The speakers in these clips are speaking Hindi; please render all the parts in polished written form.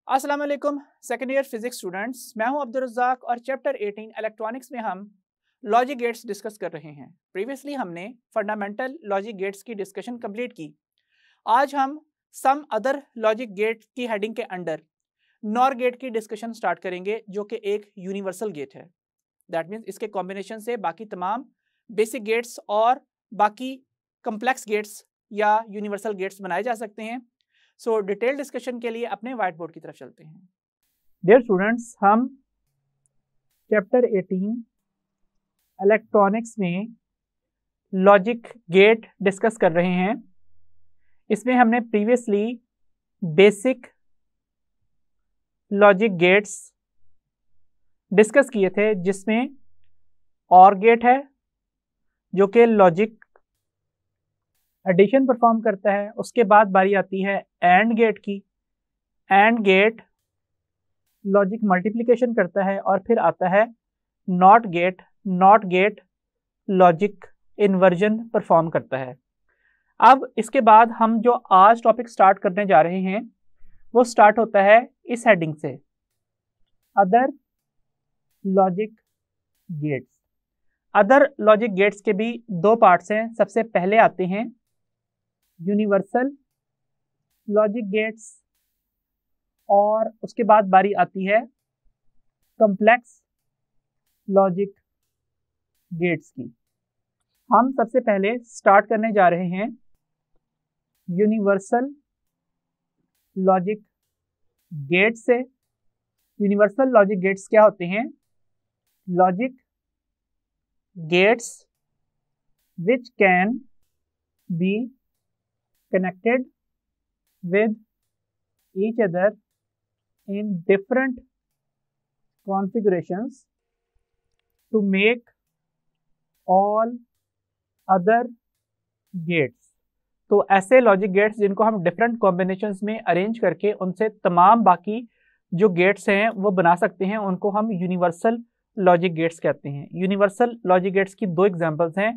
अस्सलाम वालेकुम सेकेंड ईयर फिजिक्स स्टूडेंट्स, मैं हूं अब्दुल रज़्ज़ाक और चैप्टर 18 इलेक्ट्रॉनिक्स में हम लॉजिक गेट्स डिस्कस कर रहे हैं। प्रीवियसली हमने फंडामेंटल लॉजिक गेट्स की डिस्कशन कंप्लीट की। आज हम सम अदर लॉजिक गेट की हेडिंग के अंडर नॉर गेट की डिस्कशन स्टार्ट करेंगे, जो कि एक यूनिवर्सल गेट है। दैट मीन्स इसके कॉम्बिनेशन से बाकी तमाम बेसिक गेट्स और बाकी कम्प्लेक्स गेट्स या यूनिवर्सल गेट्स बनाए जा सकते हैं। सो डिटेल डिस्कशन के लिए अपने व्हाइट बोर्ड की तरफ चलते हैं। डियर स्टूडेंट्स, हम चैप्टर 18 इलेक्ट्रॉनिक्स में लॉजिक गेट डिस्कस कर रहे हैं। इसमें हमने previously basic logic gates discuss किए थे, जिसमें और गेट है जो कि लॉजिक एडिशन परफॉर्म करता है। उसके बाद बारी आती है एंड गेट की। एंड गेट लॉजिक मल्टीप्लिकेशन करता है। और फिर आता है not gate. Not gate logic inversion perform करता है। अब इसके बाद हम जो आज टॉपिक स्टार्ट करने जा रहे हैं वो स्टार्ट होता है इस हेडिंग से, other logic gates. Other logic gates के भी दो पार्ट्स हैं। सबसे पहले आते हैं यूनिवर्सल लॉजिक गेट्स और उसके बाद बारी आती है कॉम्प्लेक्स लॉजिक गेट्स की। हम सबसे पहले स्टार्ट करने जा रहे हैं यूनिवर्सल लॉजिक गेट्स से। यूनिवर्सल लॉजिक गेट्स क्या होते हैं? Logic gates which can be connected with each other in different configurations to make all other gates। तो ऐसे लॉजिक गेट्स जिनको हम डिफरेंट कॉम्बिनेशंस में अरेंज करके उनसे तमाम बाकी जो गेट्स हैं वो बना सकते हैं, उनको हम यूनिवर्सल लॉजिक गेट्स कहते हैं। यूनिवर्सल लॉजिक गेट्स की दो एग्जांपल्स हैं,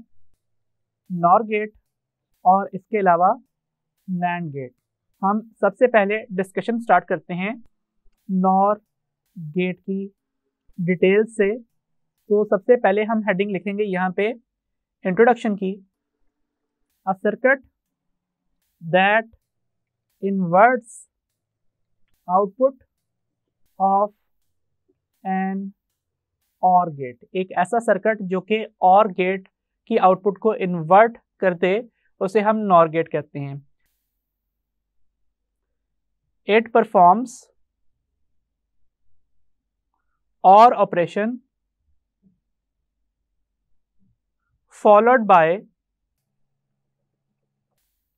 नॉर गेट और इसके अलावा नैंड गेट। हम सबसे पहले डिस्कशन स्टार्ट करते हैं नॉर गेट की डिटेल से। तो सबसे पहले हम हेडिंग लिखेंगे यहाँ पे इंट्रोडक्शन की, a circuit that inverts output of an OR gate. एक ऐसा सर्किट जो कि और गेट की आउटपुट को इन्वर्ट कर दे उसे हम नॉर गेट कहते हैं। It performs OR operation followed by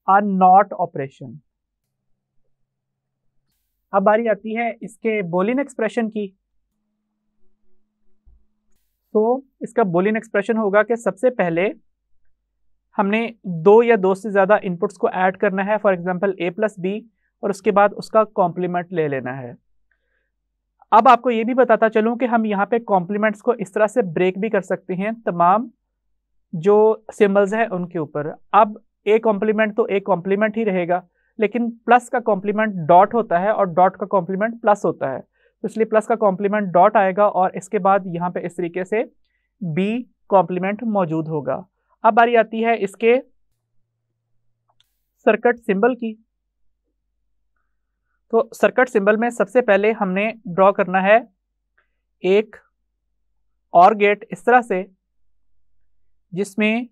a NOT operation। अब बारी आती है इसके बूलियन एक्सप्रेशन की। तो इसका बूलियन एक्सप्रेशन होगा कि सबसे पहले हमने दो या दो से ज़्यादा इनपुट्स को ऐड करना है, for example a plus B, और उसके बाद उसका कॉम्प्लीमेंट ले लेना है। अब आपको ये भी बताता चलूं कि हम यहाँ पे कॉम्प्लीमेंट्स को इस तरह से ब्रेक भी कर सकते हैं तमाम जो सिंबल्स हैं उनके ऊपर। अब ए कॉम्प्लीमेंट तो ए कॉम्प्लीमेंट ही रहेगा, लेकिन प्लस का कॉम्प्लीमेंट डॉट होता है और डॉट का कॉम्प्लीमेंट प्लस होता है, तो इसलिए प्लस का कॉम्प्लीमेंट डॉट आएगा और इसके बाद यहाँ पे इस तरीके से बी कॉम्प्लीमेंट मौजूद होगा। अब बारी आती है इसके सर्किट सिंबल की। तो सर्किट सिंबल में सबसे पहले हमने ड्रॉ करना है एक और गेट इस तरह से, जिसमें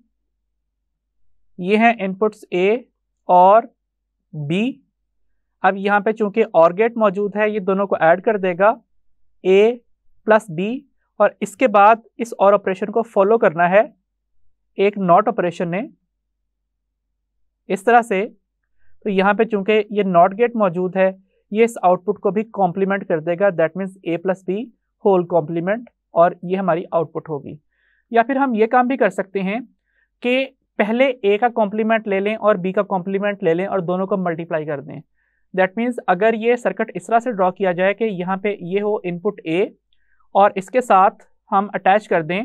ये हैं इनपुट्स A और B। अब यहाँ पे चूंकि और गेट मौजूद है, ये दोनों को ऐड कर देगा A प्लस B, और इसके बाद इस और ऑपरेशन को फॉलो करना है एक नॉट ऑपरेशन ने इस तरह से। तो यहाँ पे चूंकि ये नॉट गेट मौजूद है, ये इस आउटपुट को भी कॉम्प्लीमेंट कर देगा, that means A plus B whole complement, और ये हमारी आउटपुट होगी। या फिर हम ये काम भी कर सकते हैं कि पहले A का कॉम्प्लीमेंट ले लें और B का कॉम्प्लीमेंट ले लें और दोनों को मल्टीप्लाई कर दें। दैट मीन्स अगर ये सर्किट इस तरह से ड्रॉ किया जाए कि यहाँ पे ये हो इनपुट A और इसके साथ हम अटैच कर दें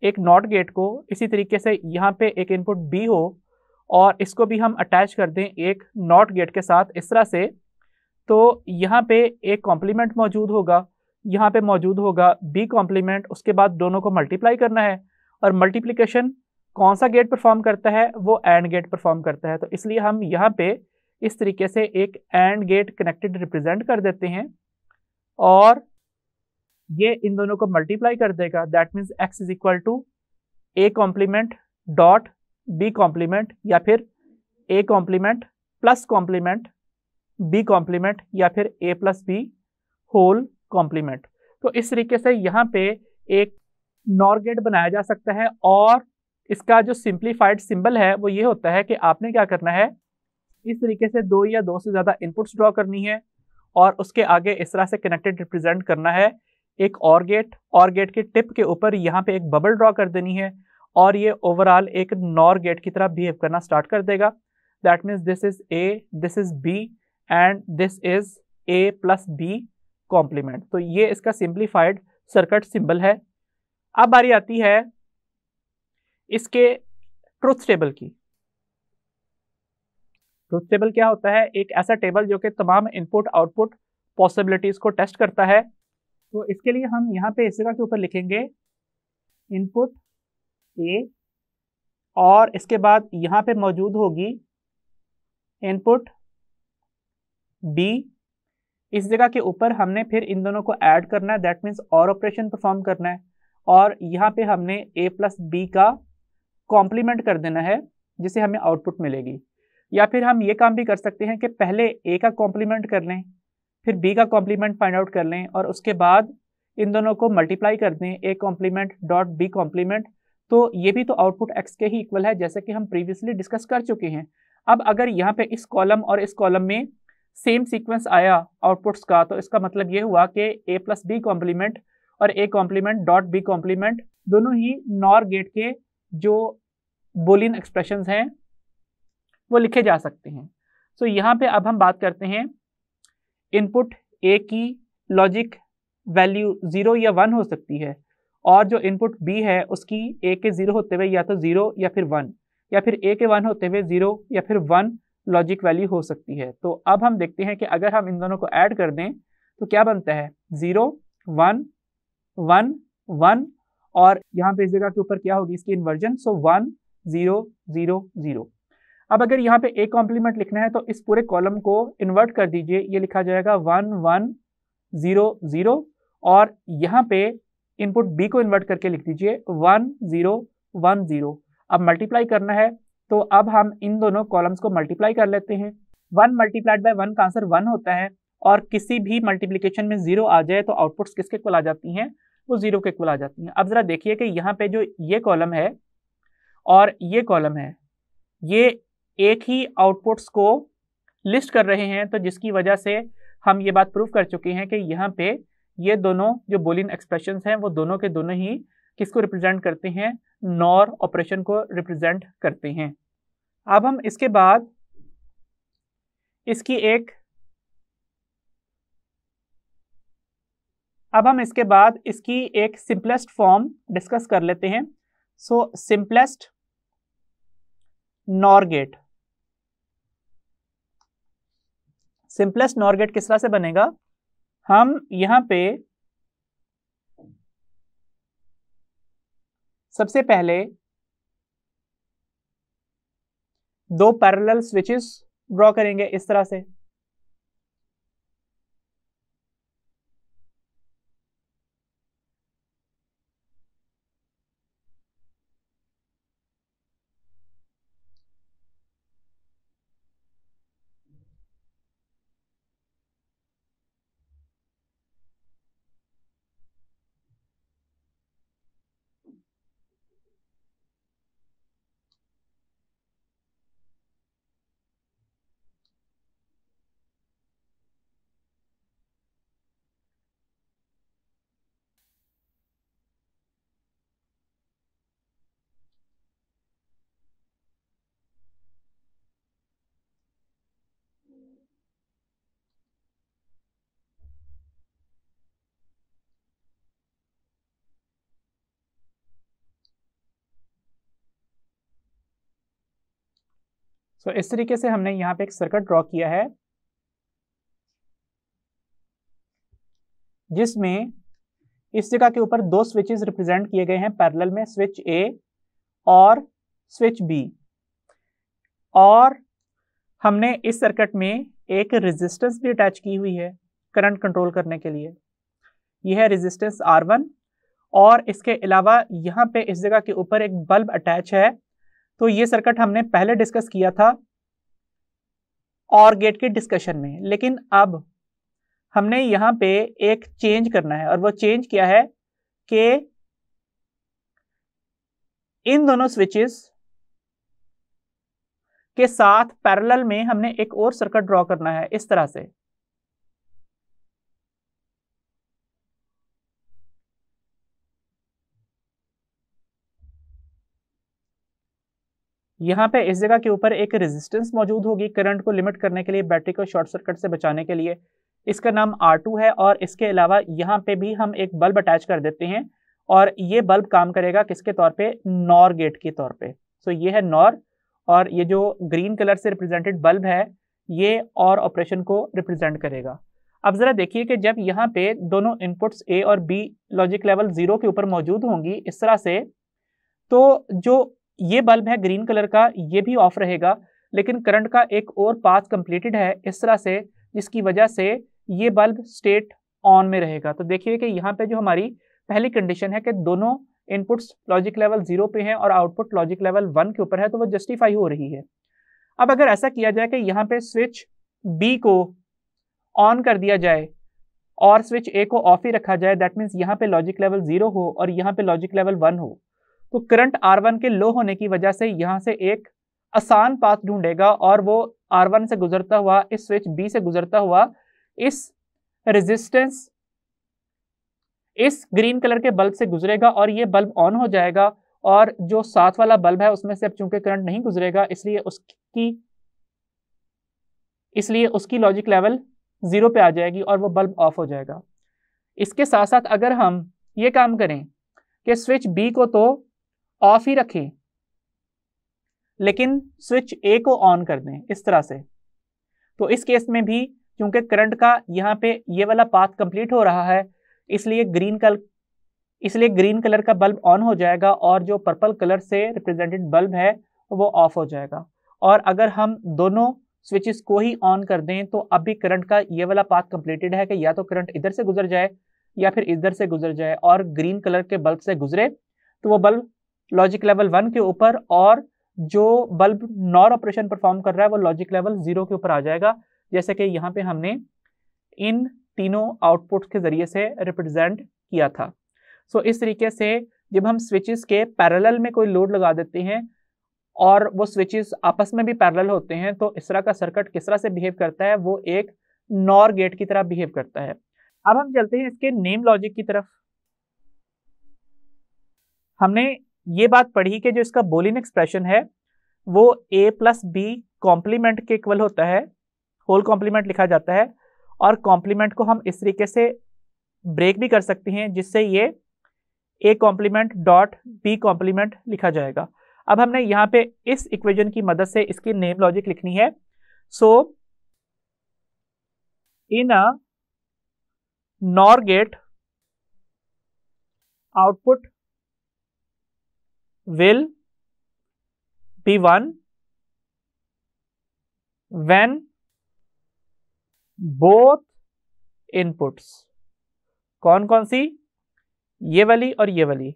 एक नॉट गेट को, इसी तरीके से यहाँ पे एक इनपुट B हो और इसको भी हम अटैच कर दें एक नॉट गेट के साथ इस तरह से, तो यहाँ पे एक कॉम्प्लीमेंट मौजूद होगा, यहाँ पे मौजूद होगा बी कॉम्प्लीमेंट, उसके बाद दोनों को मल्टीप्लाई करना है और मल्टीप्लिकेशन कौन सा गेट परफॉर्म करता है, वो एंड गेट परफॉर्म करता है। तो इसलिए हम यहाँ पे इस तरीके से एक एंड गेट कनेक्टेड रिप्रेजेंट कर देते हैं और ये इन दोनों को मल्टीप्लाई कर देगा। That means x is equal to A complement dot B complement या फिर A complement plus complement B complement या फिर A plus B whole complement. तो इस तरीके से यहाँ पे एक नॉर गेट बनाया जा सकता है और इसका जो सिंप्लीफाइड सिंबल है वो ये होता है कि आपने क्या करना है, इस तरीके से दो या दो से ज़्यादा इनपुट्स ड्रॉ करनी है और उसके आगे इस तरह से कनेक्टेड रिप्रेजेंट करना है एक और गेट के टिप के ऊपर यहाँ पे एक बबल ड्रॉ कर देनी है और ये ओवरऑल एक नॉर गेट की तरह बिहेव करना स्टार्ट कर देगा। That means this is A, this is B and this is A plus B complement. तो ये इसका सिंप्लीफाइड सर्किट सिंबल है। अब बारी आती है इसके ट्रुथ टेबल की। ट्रुथ टेबल क्या होता है? एक ऐसा टेबल जो कि तमाम इनपुट आउटपुट पॉसिबिलिटीज को टेस्ट करता है। तो इसके लिए हम यहाँ पे इस जगह के ऊपर लिखेंगे इनपुट ए और इसके बाद यहाँ पे मौजूद होगी इनपुट बी। इस जगह के ऊपर हमने फिर इन दोनों को ऐड करना है, दैट मीन्स और ऑपरेशन परफॉर्म करना है और यहाँ पे हमने ए प्लस बी का कॉम्प्लीमेंट कर देना है जिसे हमें आउटपुट मिलेगी। या फिर हम ये काम भी कर सकते हैं कि पहले ए का कॉम्प्लीमेंट कर लें, फिर बी का कॉम्प्लीमेंट फाइंड आउट कर लें और उसके बाद इन दोनों को मल्टीप्लाई कर दें, A complement dot B complement. तो ये भी तो आउटपुट एक्स के ही इक्वल है जैसे कि हम प्रीवियसली डिस्कस कर चुके हैं। अब अगर यहाँ पे इस कॉलम और इस कॉलम में सेम सीक्वेंस आया आउटपुट्स का, तो इसका मतलब ये हुआ कि ए प्लस बी कॉम्प्लीमेंट और A complement dot B complement दोनों ही नॉर गेट के जो बूलियन एक्सप्रेशंस हैं वो लिखे जा सकते हैं। सो यहाँ पे अब हम बात करते हैं इनपुट ए की लॉजिक वैल्यू 0 या 1 हो सकती है और जो इनपुट बी है उसकी ए के 0 होते हुए या तो 0 या फिर 1 या फिर ए के 1 होते हुए 0 या फिर 1 लॉजिक वैल्यू हो सकती है। तो अब हम देखते हैं कि अगर हम इन दोनों को ऐड कर दें तो क्या बनता है 0 1 1 1 और यहाँ पे इस जगह के ऊपर क्या होगी इसकी इन्वर्जन, सो 1 0 0 0। अब अगर यहाँ पे ए कॉम्प्लीमेंट लिखना है तो इस पूरे कॉलम को इन्वर्ट कर दीजिए, ये लिखा जाएगा 1 1 0 0 और यहाँ पे इनपुट बी को इन्वर्ट करके लिख दीजिए 1 0 1 0। अब मल्टीप्लाई करना है तो अब हम इन दोनों कॉलम्स को मल्टीप्लाई कर लेते हैं। 1 मल्टीप्लाइड बाय 1 का आंसर 1 होता है और किसी भी मल्टीप्लिकेशन में 0 आ जाए तो आउटपुट्स किसके इक्वल आ जाती हैं, वो 0 के इक्वल आ जाती हैं। अब जरा देखिए कि यहाँ पे जो ये कॉलम है और ये कॉलम है ये एक ही आउटपुट्स को लिस्ट कर रहे हैं, तो जिसकी वजह से हम ये बात प्रूव कर चुके हैं कि यहाँ पे ये दोनों जो बूलियन एक्सप्रेशंस हैं वो दोनों के दोनों ही किसको रिप्रेजेंट करते हैं, नॉर ऑपरेशन को रिप्रेजेंट करते हैं। अब हम इसके बाद इसकी एक सिंपलेस्ट फॉर्म डिस्कस कर लेते हैं। So simplest NOR gate, simplest NOR gate किस तरह से बनेगा, हम यहां पे सबसे पहले दो पैरेलल स्विचेस ड्रॉ करेंगे इस तरह से। इस तरीके से हमने यहाँ पे एक सर्किट ड्रॉ किया है जिसमें इस जगह के ऊपर दो स्विचेस रिप्रेजेंट किए गए हैं पैरेलल में, स्विच ए और स्विच बी, और हमने इस सर्किट में एक रेजिस्टेंस भी अटैच की हुई है करंट कंट्रोल करने के लिए। यह है रेजिस्टेंस R1, और इसके अलावा यहाँ पे इस जगह के ऊपर एक बल्ब अटैच है। तो ये सर्किट हमने पहले डिस्कस किया था और गेट के डिस्कशन में, लेकिन अब हमने यहाँ पे एक चेंज करना है, और वो चेंज क्या है कि इन दोनों स्विचेस के साथ पैरेलल में हमने एक और सर्किट ड्रॉ करना है इस तरह से। यहां पे इस जगह के ऊपर एक रेजिस्टेंस मौजूद होगी करंट को लिमिट करने के लिए, बैटरी को शॉर्ट सर्किट से बचाने के लिए। इसका नाम R2 है, और इसके अलावा यहाँ पे भी हम एक बल्ब अटैच कर देते हैं, और ये बल्ब काम करेगा किसके तौर पे, नॉर गेट के तौर पे। सो ये है नॉर, और ये जो ग्रीन कलर से रिप्रेजेंटेड बल्ब है ये और ऑपरेशन को रिप्रेजेंट करेगा। अब जरा देखिए कि जब यहाँ पे दोनों इनपुट्स ए और बी लॉजिक लेवल 0 के ऊपर मौजूद होंगी इस तरह से, तो जो ये बल्ब है ग्रीन कलर का ये भी ऑफ रहेगा, लेकिन करंट का एक और पाथ कंप्लीटेड है इस तरह से, जिसकी वजह से ये बल्ब स्टेट ऑन में रहेगा। तो देखिए कि यहाँ पे जो हमारी पहली कंडीशन है कि दोनों इनपुट्स लॉजिक लेवल 0 पे हैं और आउटपुट लॉजिक लेवल 1 के ऊपर है, तो वो जस्टिफाई हो रही है। अब अगर ऐसा किया जाए कि यहाँ पे स्विच बी को ऑन कर दिया जाए और स्विच ए को ऑफ ही रखा जाए, दैट मीन्स यहाँ पे लॉजिक लेवल 0 हो और यहाँ पे लॉजिक लेवल 1 हो, तो करंट R1 के लो होने की वजह से यहाँ से एक आसान पाथ ढूंढेगा, और वो R1 से गुजरता हुआ, इस स्विच बी से गुजरता हुआ इस रेजिस्टेंस, इस ग्रीन कलर के बल्ब से गुजरेगा, और ये बल्ब ऑन हो जाएगा। और जो साथ वाला बल्ब है उसमें से अब चूंकि करंट नहीं गुजरेगा, इसलिए उसकी लॉजिक लेवल 0 पे आ जाएगी और वो बल्ब ऑफ हो जाएगा। इसके साथ साथ अगर हम ये काम करें कि स्विच बी को तो ऑफ ही रखें लेकिन स्विच ए को ऑन कर दें इस तरह से, तो इस केस में भी क्योंकि करंट का यहाँ पे ये वाला पाथ कंप्लीट हो रहा है, इसलिए ग्रीन कलर का बल्ब ऑन हो जाएगा और जो पर्पल कलर से रिप्रेजेंटेड बल्ब है वो ऑफ हो जाएगा। और अगर हम दोनों स्विचेस को ही ऑन कर दें तो अभी करंट का ये वाला पाथ कंप्लीटेड है कि या तो करंट इधर से गुजर जाए या फिर इधर से गुजर जाए, और ग्रीन कलर के बल्ब से गुजरे तो वो बल्ब लॉजिक लेवल 1 के ऊपर, और जो बल्ब नॉर ऑपरेशन परफॉर्म कर रहा है वो लॉजिक लेवल 0 के ऊपर आ जाएगा, जैसे कि यहाँ पे हमने इन तीनों आउटपुट के जरिए से रिप्रेजेंट किया था। सो इस तरीके से जब हम स्विचेस के पैरेलल में कोई लोड लगा देते हैं और वो स्विचेस आपस में भी पैरेलल होते हैं, तो इस तरह का सर्किट किस तरह से बिहेव करता है, वो एक नॉर गेट की तरह बिहेव करता है। अब हम चलते हैं इसके नेम लॉजिक की तरफ। हमने ये बात पढ़ी कि जो इसका बूलियन एक्सप्रेशन है वो a प्लस बी कॉम्प्लीमेंट के इक्वल होता है, होल कॉम्प्लीमेंट लिखा जाता है, और कॉम्प्लीमेंट को हम इस तरीके से ब्रेक भी कर सकते हैं जिससे ये a complement dot b complement लिखा जाएगा। अब हमने यहाँ पे इस इक्वेशन की मदद से इसकी नेम लॉजिक लिखनी है। So in a NOR gate output will be 1 when both inputs, कौन कौन सी, ये वाली और ये वाली,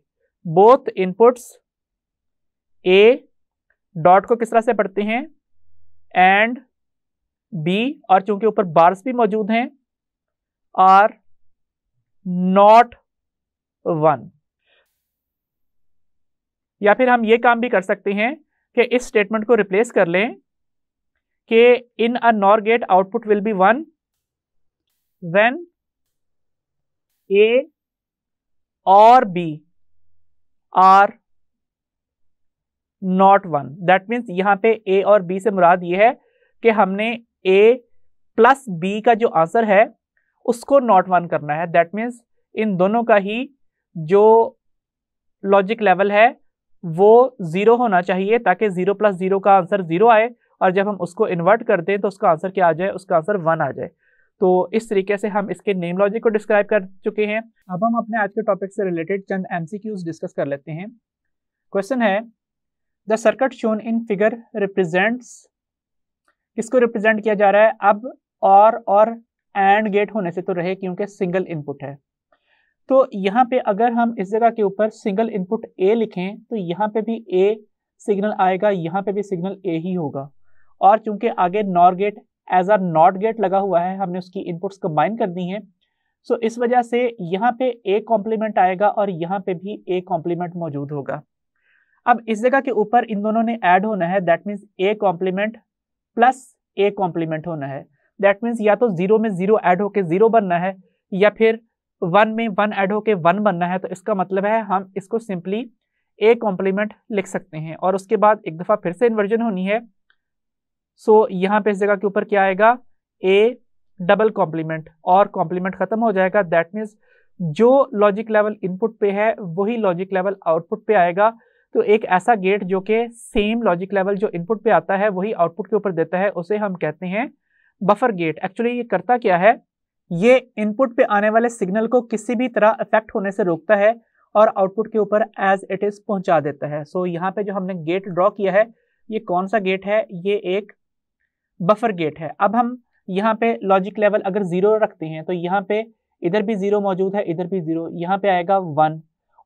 both inputs A डॉट को किस तरह से पढ़ते हैं एंड B, और चूंकि ऊपर बार्स भी मौजूद हैं, आर नॉट 1। या फिर हम ये काम भी कर सकते हैं कि इस स्टेटमेंट को रिप्लेस कर लें कि in a NOR gate output will be 1 when A और B are not 1। That means यहां पे ए और बी से मुराद ये है कि हमने ए प्लस बी का जो आंसर है उसको नॉट 1 करना है। दैट मीन्स इन दोनों का ही जो लॉजिक लेवल है वो 0 होना चाहिए ताकि 0 प्लस 0 का आंसर 0 आए, और जब हम उसको इन्वर्ट कर दें तो उसका आंसर क्या आ जाए, उसका आंसर 1 आ जाए। तो इस तरीके से हम इसके नेम लॉजिक को डिस्क्राइब कर चुके हैं। अब हम अपने आज के टॉपिक से रिलेटेड चंद एमसीक्यूज डिस्कस कर लेते हैं। क्वेश्चन है, the circuit shown in figure represents, किसको रिप्रेजेंट किया जा रहा है? अब और एंड गेट होने से तो रहे क्योंकि सिंगल इनपुट है। तो यहाँ पे अगर हम इस जगह के ऊपर सिंगल इनपुट ए लिखें तो यहाँ पे भी ए सिग्नल आएगा, यहाँ पे भी सिग्नल ए ही होगा। और चूंकि आगे NOR gate as a NOT gate लगा हुआ है, हमने उसकी इनपुट्स कंबाइन कर दी हैं, सो इस वजह से यहाँ पे ए कॉम्प्लीमेंट आएगा और यहाँ पे भी ए कॉम्प्लीमेंट मौजूद होगा। अब इस जगह के ऊपर इन दोनों ने ऐड होना है, that means A complement plus A complement होना है। दैट मीन्स या तो 0 में 0 ऐड होके 0 बनना है या फिर 1 में 1 ऐड होके 1 बनना है। तो इसका मतलब है हम इसको सिंपली ए कॉम्प्लीमेंट लिख सकते हैं और उसके बाद एक दफ़ा फिर से इन्वर्जन होनी है। सो यहाँ पे इस जगह के ऊपर क्या आएगा? ए डबल कॉम्प्लीमेंट, और कॉम्प्लीमेंट खत्म हो जाएगा। दैट मीन्स जो लॉजिक लेवल इनपुट पे है वही लॉजिक लेवल आउटपुट पे आएगा। तो एक ऐसा गेट जो कि सेम लॉजिक लेवल जो इनपुट पे आता है वही आउटपुट के ऊपर देता है, उसे हम कहते हैं बफर गेट। एक्चुअली ये करता क्या है? ये इनपुट पे आने वाले सिग्नल को किसी भी तरह इफेक्ट होने से रोकता है और आउटपुट के ऊपर एज इट इज पहुंचा देता है। सो यहाँ पे जो हमने गेट ड्रॉ किया है, ये कौन सा गेट है? ये एक बफर गेट है। अब हम यहाँ पे लॉजिक लेवल अगर 0 रखते हैं तो यहाँ पे इधर भी 0 मौजूद है, इधर भी 0, यहाँ पे आएगा 1,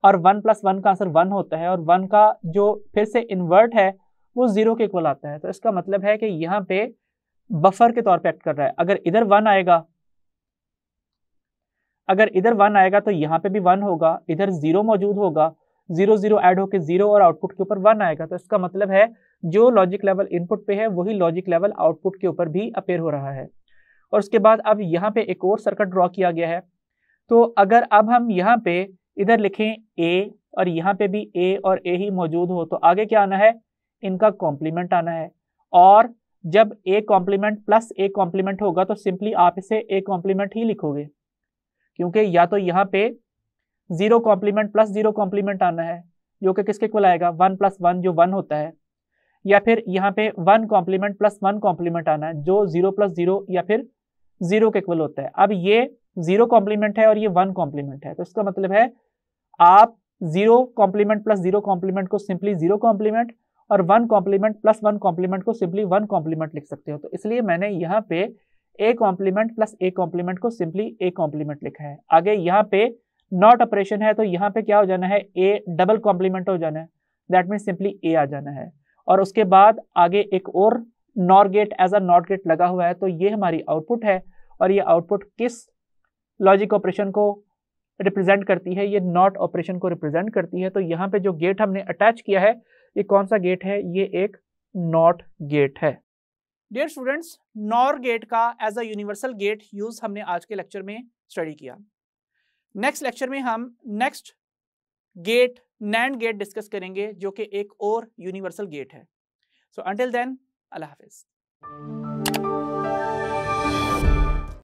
और 1 प्लस 1 का आंसर 1 होता है, और 1 का जो फिर से इन्वर्ट है वो 0 के इक्वल आता है। तो इसका मतलब है कि यहाँ पे बफर के तौर पे एक्ट कर रहा है। अगर इधर 1 आएगा, अगर इधर 1 आएगा तो यहाँ पे भी 1 होगा, इधर 0 मौजूद होगा, 0 0 ऐड होके 0 और आउटपुट के ऊपर 1 आएगा। तो इसका मतलब है जो लॉजिक लेवल इनपुट पे है वही लॉजिक लेवल आउटपुट के ऊपर भी अपेयर हो रहा है। और उसके बाद अब यहाँ पे एक और सर्किट ड्रॉ किया गया है। तो अगर अब हम यहाँ पे इधर लिखें ए और यहाँ पे भी ए और ए ही मौजूद हो तो आगे क्या आना है? इनका कॉम्प्लीमेंट आना है। और जब A complement plus A complement होगा तो सिंपली आप इसे ए कॉम्प्लीमेंट ही लिखोगे, क्योंकि या तो यहाँ पे 0 कॉम्प्लीमेंट प्लस 0 कॉम्प्लीमेंट आना है जो कि किसके इक्वल आएगा? 1 प्लस 1 जो 1 होता है, या फिर यहाँ पे 1 कॉम्प्लीमेंट प्लस 1 कॉम्प्लीमेंट आना है जो 0 प्लस 0 या फिर 0 के इक्वल होता है। अब ये 0 कॉम्प्लीमेंट है और ये 1 कॉम्प्लीमेंट है, तो इसका मतलब है आप 0 कॉम्प्लीमेंट प्लस 0 कॉम्प्लीमेंट को सिंपली 0 कॉम्प्लीमेंट और 1 कॉम्प्लीमेंट प्लस 1 कॉम्प्लीमेंट को सिंपली 1 कॉम्प्लीमेंट लिख सकते हो। तो इसलिए मैंने यहाँ पे A complement plus A complement को सिंपली ए कॉम्प्लीमेंट लिखा है। आगे यहाँ पे नॉट ऑपरेशन है तो यहाँ पे क्या हो जाना है? ए डबल कॉम्प्लीमेंट हो जाना है, दैट मीन्स सिंपली ए आ जाना है। और उसके बाद आगे एक और NOR gate as a NOT gate लगा हुआ है, तो ये हमारी आउटपुट है और ये आउटपुट किस लॉजिक ऑपरेशन को रिप्रेजेंट करती है? ये नॉट ऑपरेशन को रिप्रेजेंट करती है। तो यहाँ पे जो गेट हमने अटैच किया है ये कौन सा गेट है? ये एक नॉट गेट है। डियर स्टूडेंट्स, नॉर गेट का as a universal gate use हमने आज के लेक्चर में स्टडी किया। नेक्स्ट लेक्चर में हम next gate NAND gate discuss करेंगे जो कि एक और यूनिवर्सल गेट है। सो अंटिल देन, अल्लाह हाफिज।